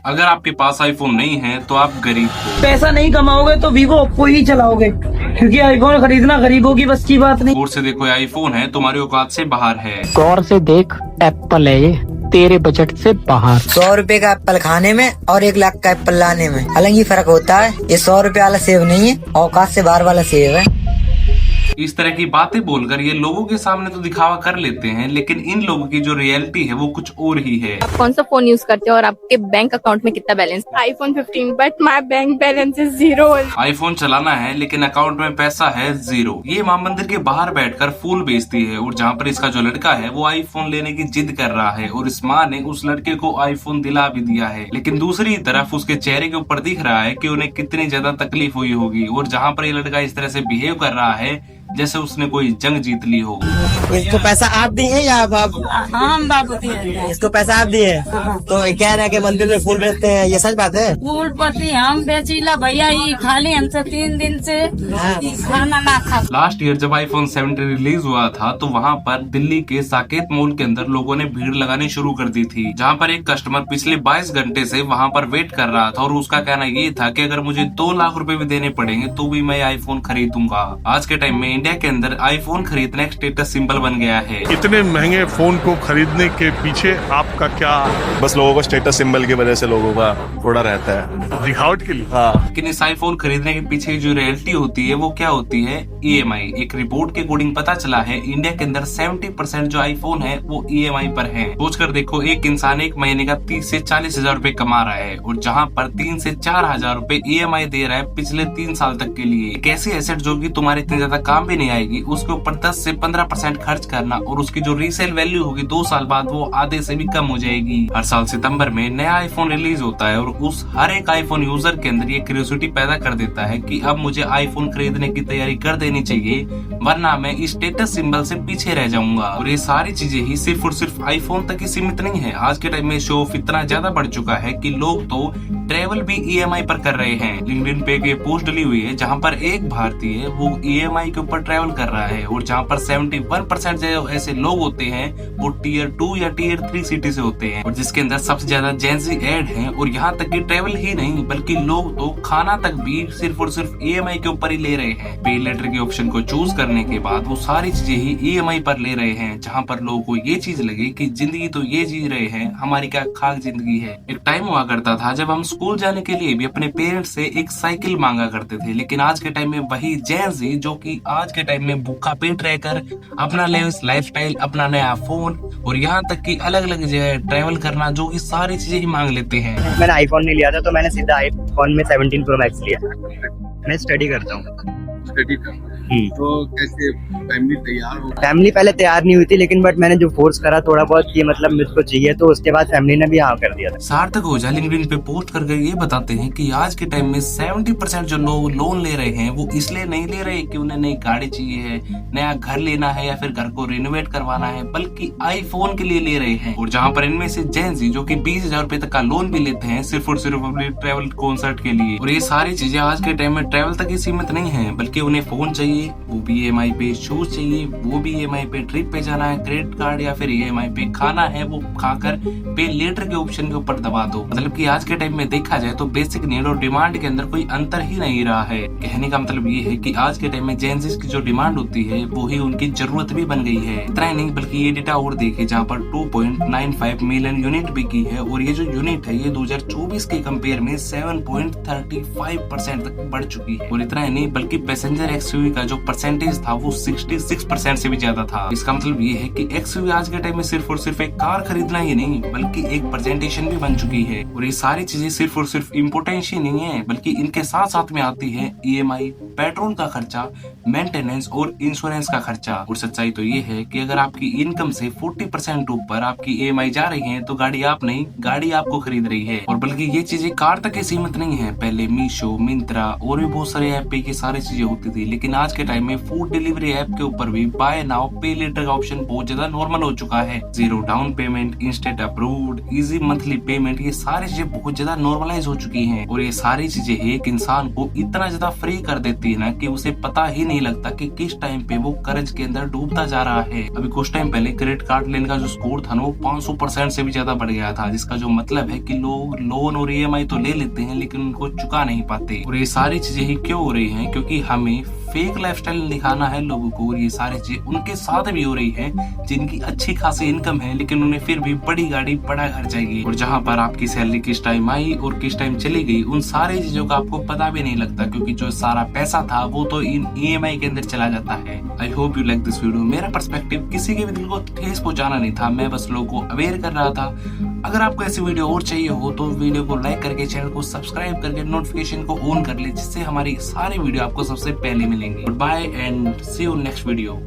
अगर आपके पास आईफोन नहीं है तो आप गरीब हो। पैसा नहीं कमाओगे तो वीवो ओप्पो ही चलाओगे, क्योंकि आईफोन खरीदना गरीबों की बस की बात नहीं। और से देखो ये आईफोन है तुम्हारी औकात से बाहर है। गौर से देख, एप्पल है ये, तेरे बजट से बाहर। 100 रुपए का एप्पल खाने में और 1 लाख का एप्पल लाने में हालांकि फर्क होता है। ये 100 रुपए वाला सेब नहीं है, औकात से बाहर वाला सेब है। इस तरह की बातें बोलकर ये लोगों के सामने तो दिखावा कर लेते हैं, लेकिन इन लोगों की जो रियलिटी है वो कुछ और ही है। आप कौन सा फोन यूज करते हो और आपके बैंक अकाउंट में कितना balance? iPhone 15 but my bank balance is 0। IPhone चलाना है लेकिन अकाउंट में पैसा है 0। ये मां मंदिर के बाहर बैठकर फूल बेचती है और जहाँ पर इसका जो लड़का है वो आईफोन लेने की जिद कर रहा है और इस माँ ने उस लड़के को आईफोन दिला भी दिया है, लेकिन दूसरी तरफ उसके चेहरे के ऊपर दिख रहा है कि उन्हें कितनी ज्यादा तकलीफ हुई होगी। और जहाँ पर ये लड़का इस तरह से बिहेव कर रहा है जैसे उसने कोई जंग जीत ली हो। इसको पैसा आप दिए या बाबू? हम बाबू दिए। इसको पैसा आप दिए तो कह रहे हैं कि मंदिर में फूल बेचते हैं, ये सच बात है? फूल पत्ती हम बेचीला भैया, ये खाली हमसे 3 दिन से खाना ना खा। लास्ट ईयर जब आईफोन 17 रिलीज हुआ था तो वहाँ पर दिल्ली के साकेत मॉल के अंदर लोगों ने भीड़ लगानी शुरू कर दी थी, जहाँ पर एक कस्टमर पिछले 22 घंटे से वहाँ पर वेट कर रहा था और उसका कहना ये था कि अगर मुझे 2 लाख रुपए भी देने पड़ेंगे तो भी मैं आईफोन खरीदूंगा। आज के टाइम में इंडिया के अंदर आईफोन खरीदना एक स्टेटस सिंबल बन गया है। इतने महंगे फोन को खरीदने के पीछे आपका क्या? बस लोगों को स्टेटस सिंबल की वजह से लोगों का थोड़ा रहता है, दिखावट के लिए। हाँ, लेकिन इस आईफोन खरीदने के पीछे जो रियलिटी होती है वो क्या होती है? ईएमआई। एक रिपोर्ट के अकॉर्डिंग पता चला है इंडिया के अंदर 70% जो आईफोन है वो ईएमआई पर है। सोच कर देखो, एक इंसान एक महीने का 30 से 40 हजार रूपए कमा रहा है और जहाँ पर 3 से 4 हजार रूपए ईएमआई दे रहा है पिछले 3 साल तक के लिए। एक ऐसी एसेट जो कि तुम्हारे इतनी ज्यादा काम भी नहीं आएगी, उसके ऊपर 10 से 15% खर्च करना और उसकी जो रीसेल वैल्यू होगी 2 साल बाद वो आधे से भी कम हो जाएगी। हर साल सितंबर में नया आईफोन रिलीज होता है और उस हर एक आईफोन यूजर के अंदर ये क्यूरियोसिटी पैदा कर देता है कि अब मुझे आईफोन खरीदने की तैयारी कर देनी चाहिए, वरना मैं इस स्टेटस सिंबल से पीछे रह जाऊंगा। और ये सारी चीजें ही सिर्फ और सिर्फ आईफोन तक ही सीमित नहीं है। आज के टाइम में शो ऑफ इतना ज्यादा बढ़ चुका है कि लोग तो ट्रेवल भी ईएमआई पर कर रहे हैं। लिंक्डइन पे एक पोस्ट डली हुई है जहाँ पर एक भारतीय वो ईएमआई के ऊपर ट्रेवल कर रहा है और जहाँ पर 71% जो ऐसे लोग होते हैं वो टियर 2 या टियर 3 सिटी से होते हैं और जिसके अंदर सबसे ज्यादा जेंजी ऐड हैं। और यहाँ तक कि ट्रेवल ही नहीं बल्कि लोग तो खाना तक भी सिर्फ और सिर्फ ईएमआई के ऊपर ही ले रहे हैं। पे लेटर के ऑप्शन को चूज करने के बाद वो सारी चीजें ही ईएमआई पर ले रहे हैं, जहाँ पर लोगों को ये चीज लगे कि जिंदगी तो ये जी रहे हैं, हमारी क्या खाक जिंदगी है। एक टाइम हुआ करता था जब हम स्कूल जाने के लिए भी अपने पेरेंट्स से एक साइकिल मांगा करते थे, लेकिन आज के टाइम में वही जेंजी जो कि आज के टाइम में भूखा पेट रहकर अपना लाइफस्टाइल, अपना नया फोन और यहाँ तक कि अलग अलग जगह ट्रैवल करना, जो कि सारी चीजें ही मांग लेते हैं। मैंने आईफोन नहीं लिया था तो मैंने सीधा आईफोन में 17 प्रो मैक्स लिया। मैं स्टडी करता हूँ। तो कैसे फैमिली तैयार हो? फैमिली पहले तैयार नहीं हुई थी, लेकिन बट मैंने जो फोर्स करा थोड़ा बहुत कि मतलब मुझको चाहिए, तो उसके बाद फैमिली ने भी हाँ कर दिया था। सार्थक ओझा लिंक्डइन पे पोस्ट करके ये बताते हैं कि आज के टाइम में 70% जो लोग लोन ले रहे हैं वो इसलिए नहीं ले रहे कि उन्हें नई गाड़ी चाहिए है, नया घर लेना है या फिर घर को रिनोवेट करवाना है, बल्कि आईफोन के लिए ले रहे हैं। और जहाँ पर इनमें से जेंजी जो कि 20,000 रूपए तक का लोन भी लेते हैं सिर्फ और सिर्फ अपने ट्रेवल कॉन्सर्ट के लिए। और ये सारी चीजें आज के टाइम में ट्रेवल तक ही सीमित नहीं है, बल्कि उन्हें फोन चाहिए वो भी ईएमआई पे, शूज चाहिए वो भी ईएमआई पे, ट्रिप पे जाना है क्रेडिट कार्ड या फिर ईएमआई पे, खाना है वो खाकर पे लेटर के ऑप्शन के ऊपर दबा दो। मतलब कि आज के टाइम में देखा जाए तो बेसिक नीड और डिमांड के अंदर कोई अंतर ही नहीं रहा है। कहने का मतलब ये है कि आज के टाइम में जेंजीज की जो डिमांड होती है वो ही उनकी जरूरत भी बन गई है। इतना ही नहीं बल्कि ये डेटा और देखे जहाँ पर 2.95 मिलियन यूनिट बिकी है और ये जो यूनिट है ये 2024 के कंपेयर में 7.35% तक बढ़ चुकी है। और इतना ही नहीं बल्कि पैसेंजर एक्सयूवी का जो परसेंटेज था वो 66% से भी ज्यादा था। इसका मतलब ये है कि एक्सयूवी आज के टाइम में सिर्फ और सिर्फ एक कार खरीदना ही नहीं बल्कि एक प्रेजेंटेशन भी बन चुकी है। और ये सारी चीजें सिर्फ और सिर्फ इम्पोर्टेंस ही नहीं है बल्कि इनके साथ साथ में आती है ईएमआई, पेट्रोल का खर्चा, मेंटेनेंस और इंश्योरेंस का खर्चा। और सच्चाई तो ये है कि अगर आपकी इनकम से 40% ऊपर आपकी ईएमआई जा रही है तो गाड़ी आप नहीं, गाड़ी आपको खरीद रही है। और बल्कि ये चीजें कार तक ही सीमित नहीं है। पहले मीशो, मिंत्रा और भी बहुत सारे ऐप पे ये सारी चीजें होती थी, लेकिन आज के टाइम में फूड डिलीवरी ऐप के ऊपर भी बाय नाउ पे लेटर का ऑप्शन बहुत ज्यादा नॉर्मल हो चुका है। Zero down payment, instant approved, easy monthly payment, ये सारी चीजें बहुत ज्यादा नॉर्मलाइज हो चुकी हैं। और ये सारी चीजें एक इंसान को इतना ज्यादा फ्री कर देती है ना कि उसे पता ही नहीं लगता कि किस टाइम पे वो कर्ज के अंदर डूबता जा रहा है। अभी कुछ टाइम पहले क्रेडिट कार्ड लेने का जो स्कोर था ना वो 500% से भी ज्यादा बढ़ गया था, जिसका जो मतलब है कि लोग लोन और EMI तो ले लेते हैं लेकिन उनको चुका नहीं पाते। और ये सारी चीजें ही क्यों हो रही हैं? क्योंकि हमें फेक लाइफस्टाइल दिखाना है लोगों को। और ये सारी चीजें उनके साथ भी हो रही है जिनकी अच्छी खासी इनकम है लेकिन उन्हें फिर भी बड़ी गाड़ी बड़ा घर चाहिए। और जहाँ पर आपकी सैलरी किस टाइम आई और किस टाइम चली गई उन सारी चीजों का आपको पता भी नहीं लगता, क्योंकि जो सारा पैसा था वो तो इन EMI के अंदर चला जाता है। I hope you like this video. मेरा पर्सपेक्टिव किसी के भी दिल को ठेस पहुंचाना नहीं था, मैं बस लोगों को अवेयर कर रहा था। अगर आपको ऐसी वीडियो और चाहिए हो तो वीडियो को लाइक करके चैनल को सब्सक्राइब करके नोटिफिकेशन को ऑन कर ले, जिससे हमारी सारी वीडियो आपको सबसे पहले मिलेंगी। Bye and see you next video.